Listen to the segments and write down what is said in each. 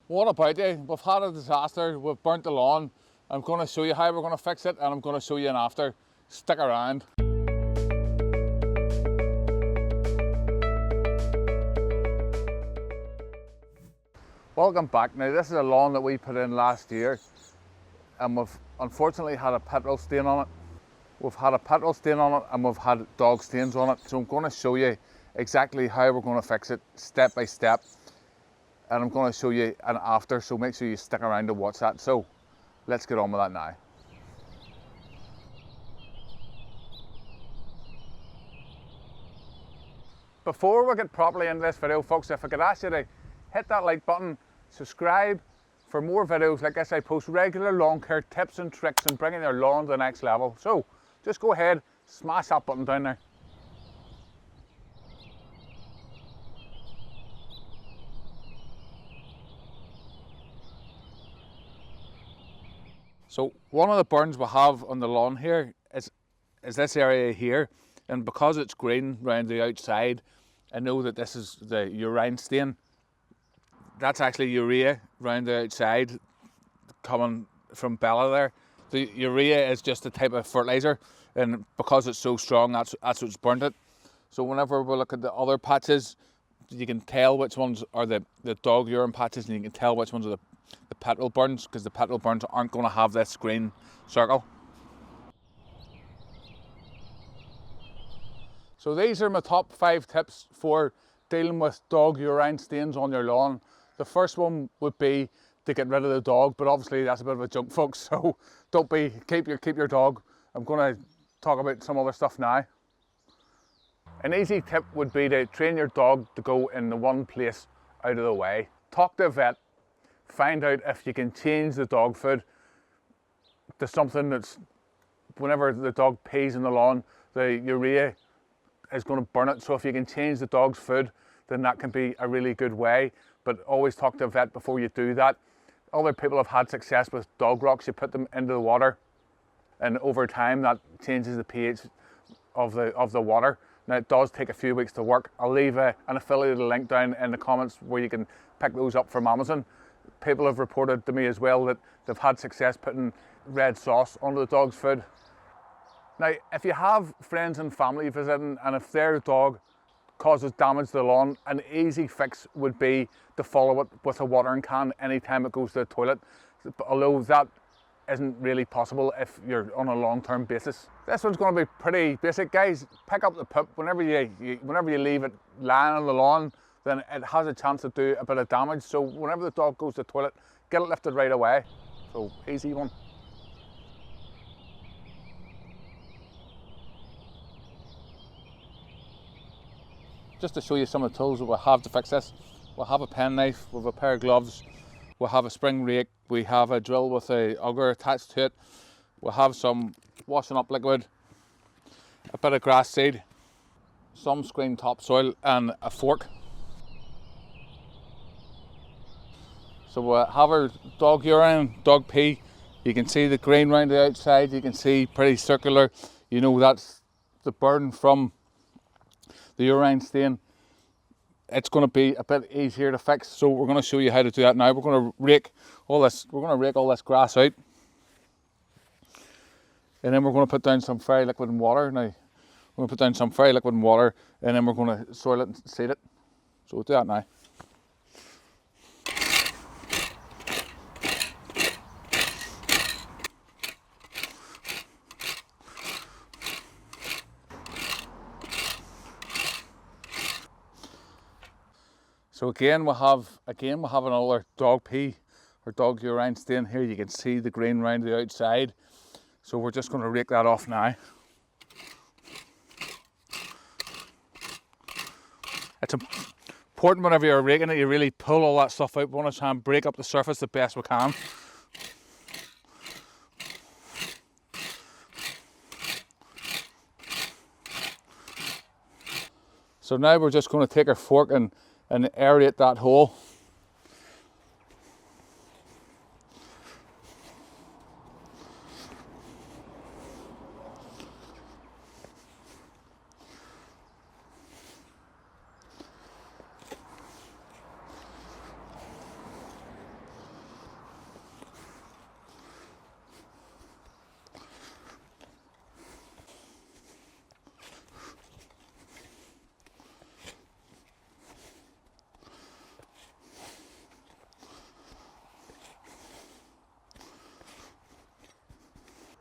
What about you? We've had a disaster, we've burnt the lawn. I'm going to show you how we're going to fix it, and I'm going to show you an after. Stick around. Welcome back. Now this is a lawn that we put in last year, and we've unfortunately had a petrol stain on it. We've had a petrol stain on it and we've had dog stains on it. So I'm going to show you exactly how we're going to fix it step by step. And I'm going to show you an after, so make sure you stick around to watch that. So let's get on with that now. Before we get properly into this video, folks, if I could ask you to hit that like button, subscribe for more videos like this. I post regular lawn care tips and tricks and bringing your lawn to the next level. So just go ahead, smash that button down there. So one of the burns we have on the lawn here is this area here, and because it's green round the outside, I know that this is the urine stain. That's actually urea round the outside coming from Bella there. The urea is just a type of fertilizer, and because it's so strong, that's what's burnt it. So whenever we look at the other patches, you can tell which ones are the dog urine patches, and you can tell which ones are the petrol burns, because the petrol burns aren't going to have this green circle. So these are my top 5 tips for dealing with dog urine stains on your lawn. The first one would be to get rid of the dog, but obviously that's a bit of a joke, folks, so keep your dog. I'm going to talk about some other stuff now. An easy tip would be to train your dog to go in the one place out of the way. Talk to a vet, find out if you can change the dog food to something that's, whenever the dog pees in the lawn, the urea is going to burn it. So if you can change the dog's food, then that can be a really good way. But always talk to a vet before you do that. Other people have had success with dog rocks. You put them into the water, and over time that changes the pH of the water. Now it does take a few weeks to work. I'll leave an affiliated link down in the comments where you can pick those up from Amazon. People have reported to me as well that they've had success putting red sauce onto the dog's food. Now, if you have friends and family visiting, and if their dog causes damage to the lawn, an easy fix would be to follow it with a watering can anytime it goes to the toilet, although that isn't really possible if you're on a long-term basis. This one's going to be pretty basic, guys. Pick up the poop. Whenever you leave it lying on the lawn, then it has a chance to do a bit of damage. So whenever the dog goes to the toilet, get it lifted right away. So easy one. Just to show you some of the tools that we have to fix this, we'll have a penknife, we have a pair of gloves, we'll have a spring rake, we have a drill with a auger attached to it, we'll have some washing up liquid, a bit of grass seed, some screen topsoil, and a fork. So we'll have our dog urine, dog pee. You can see the green round the outside, you can see pretty circular. You know that's the burn from the urine stain. It's going to be a bit easier to fix, so we're going to show you how to do that now. We're going to rake all this grass out, and then we're going to put down some very liquid and water. Now we're going to put down some very liquid and water, and then we're going to soil it and seed it. So we'll do that now. So again we'll have another dog pee or dog urine stain here. You can see the green round the outside. So we're just going to rake that off now. It's important whenever you're raking it, you really pull all that stuff out. We want to try and break up the surface the best we can. So now we're just going to take our fork and aerate that hole.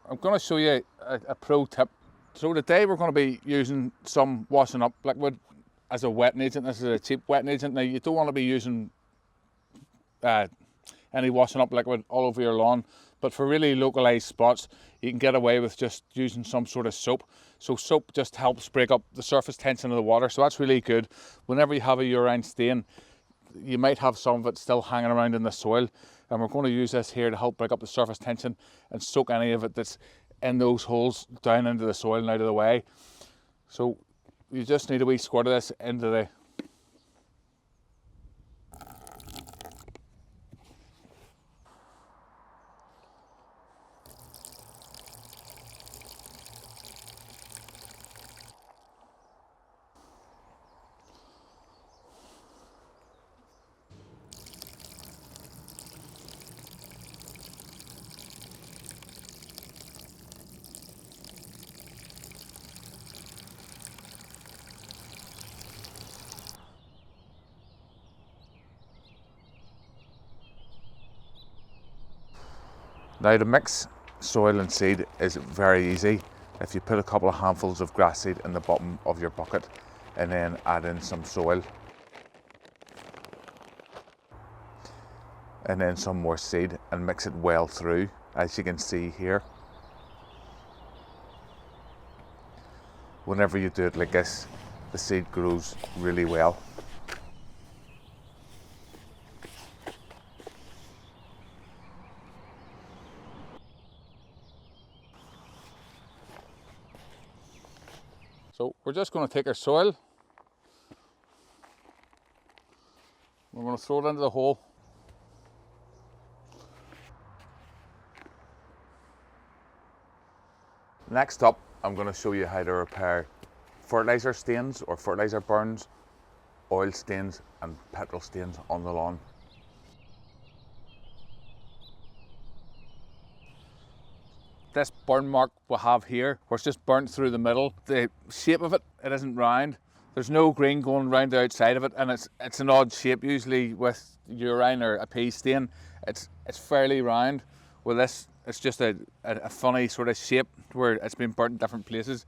I'm going to show you a pro tip. So today we're going to be using some washing up liquid as a wetting agent. This is a cheap wetting agent. Now you don't want to be using any washing up liquid all over your lawn, but for really localized spots you can get away with just using some sort of soap. So soap just helps break up the surface tension of the water, so that's really good. Whenever you have a urine stain, you might have some of it still hanging around in the soil, and we're going to use this here to help break up the surface tension and soak any of it that's in those holes down into the soil and out of the way. So you just need a wee squirt of this into the Now to mix soil and seed is very easy. If you put a couple of handfuls of grass seed in the bottom of your bucket and then add in some soil and then some more seed and mix it well through, as you can see here. Whenever you do it like this, the seed grows really well. So we're just going to take our soil, we're going to throw it into the hole. Next up, I'm going to show you how to repair fertilizer stains or fertilizer burns, oil stains and petrol stains on the lawn. This burn mark we have here, where it's just burnt through the middle, the shape of it, it isn't round. There's no green going round the outside of it, and it's an odd shape. Usually with urine or a pea stain, it's fairly round. With this, it's just a funny sort of shape where it's been burnt in different places.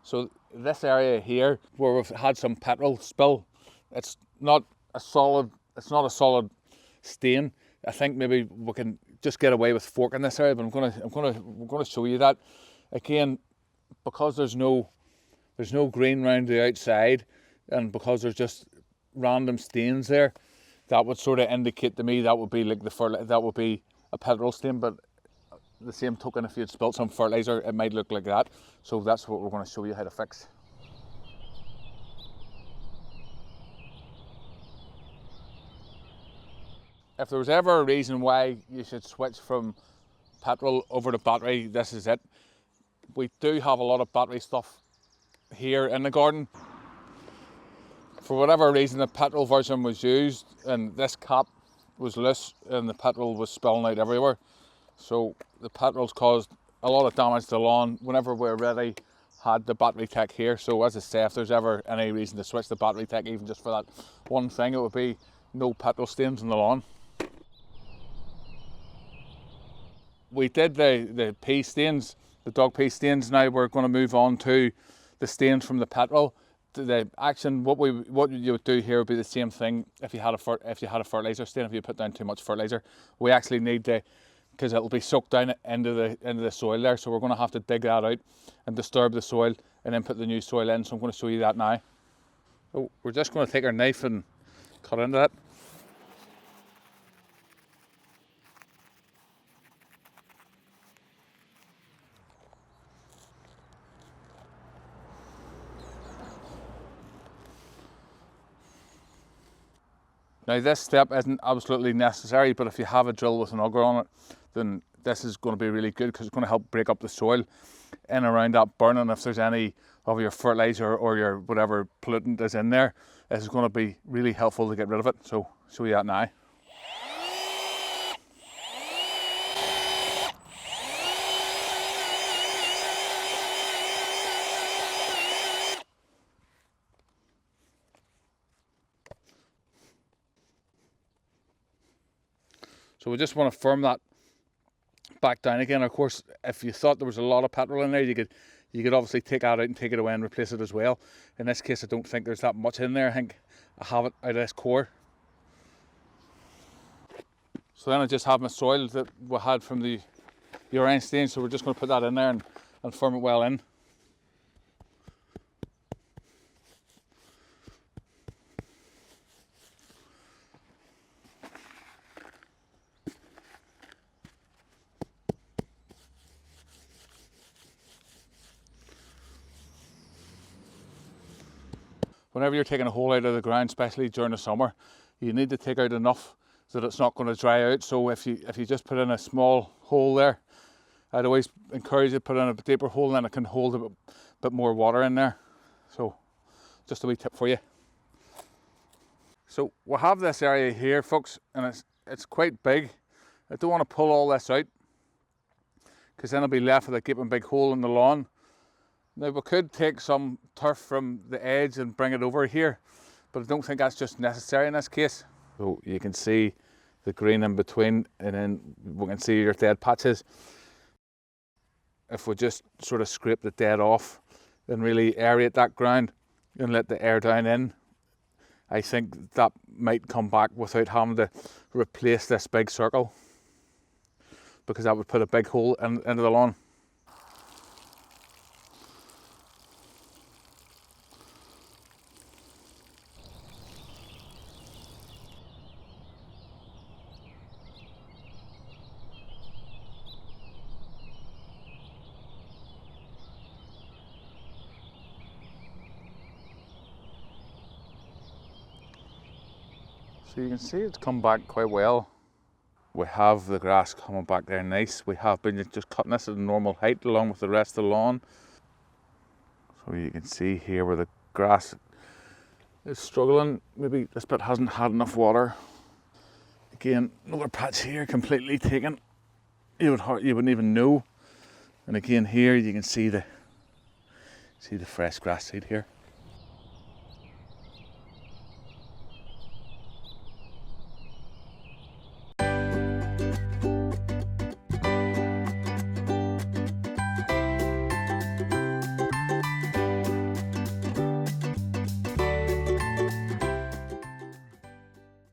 So this area here, where we've had some petrol spill, it's not a solid stain. I think maybe we can just get away with forking this area, but we're gonna show you that again, because there's no green round the outside, and because there's just random stains there, that would sort of indicate to me that would be like that would be a petrol stain. But the same token, if you'd spilt some fertilizer, it might look like that. So that's what we're going to show you how to fix. If there was ever a reason why you should switch from petrol over to battery, this is it. We do have a lot of battery stuff here in the garden. For whatever reason, the petrol version was used and this cap was loose and the petrol was spilling out everywhere. So the petrol's caused a lot of damage to the lawn. Whenever we're ready, had the battery tech here. So as I say, if there's ever any reason to switch the battery tech, even just for that one thing, it would be no petrol stains in the lawn. We did the pea stains, the dog pea stains. Now we're going to move on to the stains from the petrol. The action, what you would do here would be the same thing. If you had a fertilizer stain, if you put down too much fertilizer, we actually need to, because it'll be soaked down into the soil there. So we're going to have to dig that out and disturb the soil and then put the new soil in. So I'm going to show you that now. So we're just going to take our knife and cut into that. Now this step isn't absolutely necessary, but if you have a drill with an auger on it, then this is going to be really good because it's going to help break up the soil in around that burn. And if there's any of your fertilizer or your whatever pollutant is in there, this is going to be really helpful to get rid of it. So show you that now. So we just want to firm that back down again. Of course, if you thought there was a lot of petrol in there, you could obviously take that out and take it away and replace it as well. In this case, I don't think there's that much in there. I think I have it out of this core. So then I just have my soil that we had from the urine stain, so we're just going to put that in there and firm it well in. Whenever you're taking a hole out of the ground, especially during the summer, you need to take out enough so that it's not going to dry out. So if you just put in a small hole there, I'd always encourage you to put in a deeper hole, and then it can hold a bit more water in there. So just a wee tip for you. So we'll have this area here, folks, and it's quite big. I don't want to pull all this out, because then I'll be left with a gaping big hole in the lawn. Now we could take some turf from the edge and bring it over here, but I don't think that's just necessary in this case. So you can see the green in between, and then we can see your dead patches. If we just sort of scrape the dead off and really aerate that ground and let the air down in, I think that might come back without having to replace this big circle, because that would put a big hole into the lawn. So you can see it's come back quite well. We have the grass coming back there nice. We have been just cutting this at a normal height along with the rest of the lawn. So you can see here where the grass is struggling. Maybe this bit hasn't had enough water. Again, another patch here completely taken. You wouldn't even know. And again here you can see the fresh grass seed here.